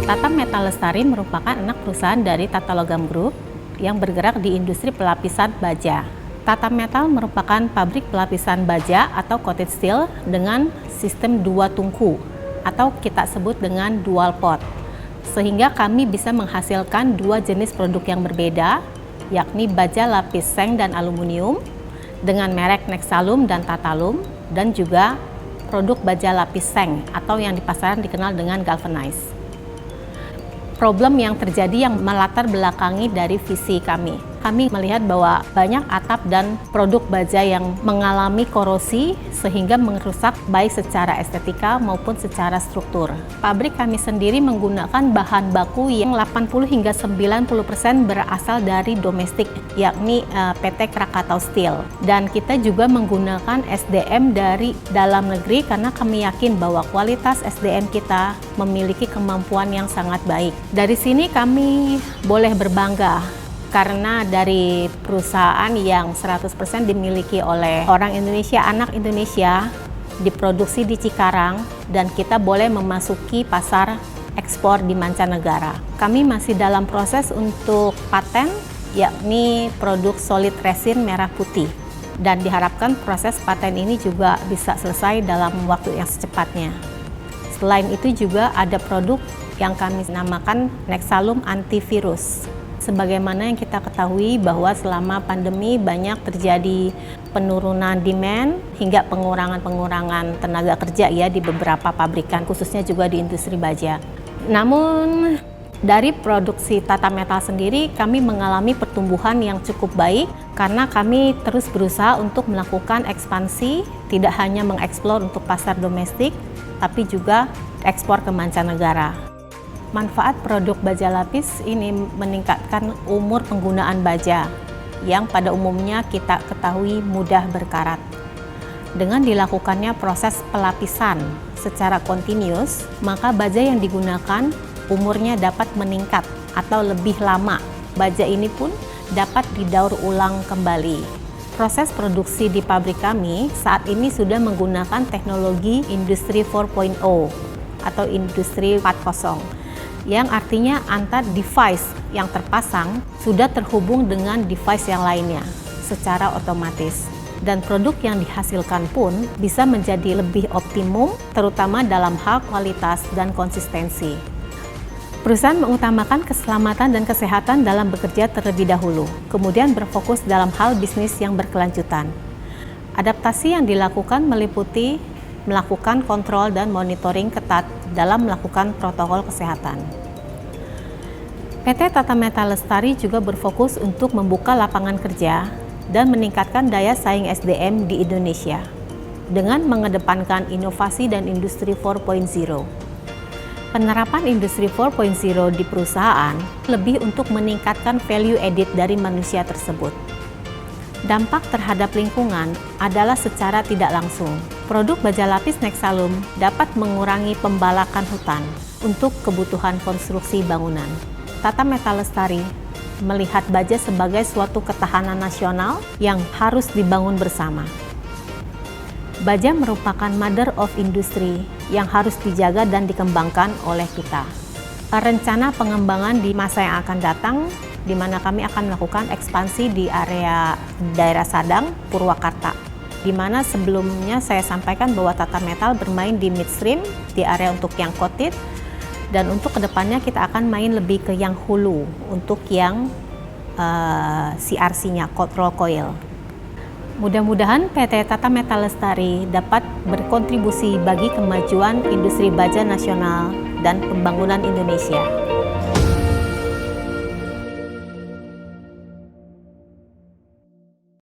Tata Metal Lestari merupakan anak perusahaan dari Tata Logam Group yang bergerak di industri pelapisan baja. Tata Metal merupakan pabrik pelapisan baja atau coated steel dengan sistem dua tungku atau kita sebut dengan dual pot, sehingga kami bisa menghasilkan dua jenis produk yang berbeda, yakni baja lapis seng dan aluminium dengan merek Nexalum dan Tatalum, dan juga produk baja lapis seng atau yang di pasaran dikenal dengan galvanized. Problem yang terjadi yang melatar belakangi dari visi kami. Kami melihat bahwa banyak atap dan produk baja yang mengalami korosi sehingga merusak baik secara estetika maupun secara struktur. Pabrik kami sendiri menggunakan bahan baku yang 80 hingga 90% berasal dari domestik, yakni PT Krakatau Steel. Dan kita juga menggunakan SDM dari dalam negeri karena kami yakin bahwa kualitas SDM kita memiliki kemampuan yang sangat baik. Dari sini kami boleh berbangga karena dari perusahaan yang 100% dimiliki oleh orang Indonesia, anak Indonesia, diproduksi di Cikarang, dan kita boleh memasuki pasar ekspor di mancanegara. Kami masih dalam proses untuk paten, yakni produk solid resin merah putih, dan diharapkan proses paten ini juga bisa selesai dalam waktu yang secepatnya. Selain itu juga ada produk yang kami namakan Nexalum Antivirus. Sebagaimana yang kita ketahui bahwa selama pandemi banyak terjadi penurunan demand hingga pengurangan tenaga kerja ya di beberapa pabrikan, khususnya juga di industri baja. Namun dari produksi Tata Metal sendiri kami mengalami pertumbuhan yang cukup baik karena kami terus berusaha untuk melakukan ekspansi, tidak hanya mengeksplor untuk pasar domestik tapi juga ekspor ke mancanegara. Manfaat produk baja lapis ini meningkatkan umur penggunaan baja yang pada umumnya kita ketahui mudah berkarat. Dengan dilakukannya proses pelapisan secara kontinus, maka baja yang digunakan umurnya dapat meningkat atau lebih lama. Baja ini pun dapat didaur ulang kembali. Proses produksi di pabrik kami saat ini sudah menggunakan teknologi industri 4.0 atau industri 4.0. Yang artinya antar device yang terpasang sudah terhubung dengan device yang lainnya secara otomatis. Dan produk yang dihasilkan pun bisa menjadi lebih optimum, terutama dalam hal kualitas dan konsistensi. Perusahaan mengutamakan keselamatan dan kesehatan dalam bekerja terlebih dahulu, kemudian berfokus dalam hal bisnis yang berkelanjutan. Adaptasi yang dilakukan meliputi melakukan kontrol dan monitoring ketat dalam melakukan protokol kesehatan. PT Tata Metal Lestari juga berfokus untuk membuka lapangan kerja dan meningkatkan daya saing SDM di Indonesia dengan mengedepankan inovasi dan industri 4.0. Penerapan industri 4.0 di perusahaan lebih untuk meningkatkan value added dari manusia tersebut. Dampak terhadap lingkungan adalah secara tidak langsung. Produk baja lapis Nexalum dapat mengurangi pembalakan hutan untuk kebutuhan konstruksi bangunan. Tata Metal Lestari melihat baja sebagai suatu ketahanan nasional yang harus dibangun bersama. Baja merupakan mother of industry yang harus dijaga dan dikembangkan oleh kita. Rencana pengembangan di masa yang akan datang, di mana kami akan melakukan ekspansi di area daerah Sadang, Purwakarta, di mana sebelumnya saya sampaikan bahwa Tata Metal bermain di midstream, di area untuk yang coated, dan untuk kedepannya kita akan main lebih ke yang hulu, untuk yang CRC-nya, cold roll coil. Mudah-mudahan PT Tata Metal Lestari dapat berkontribusi bagi kemajuan industri baja nasional dan pembangunan Indonesia.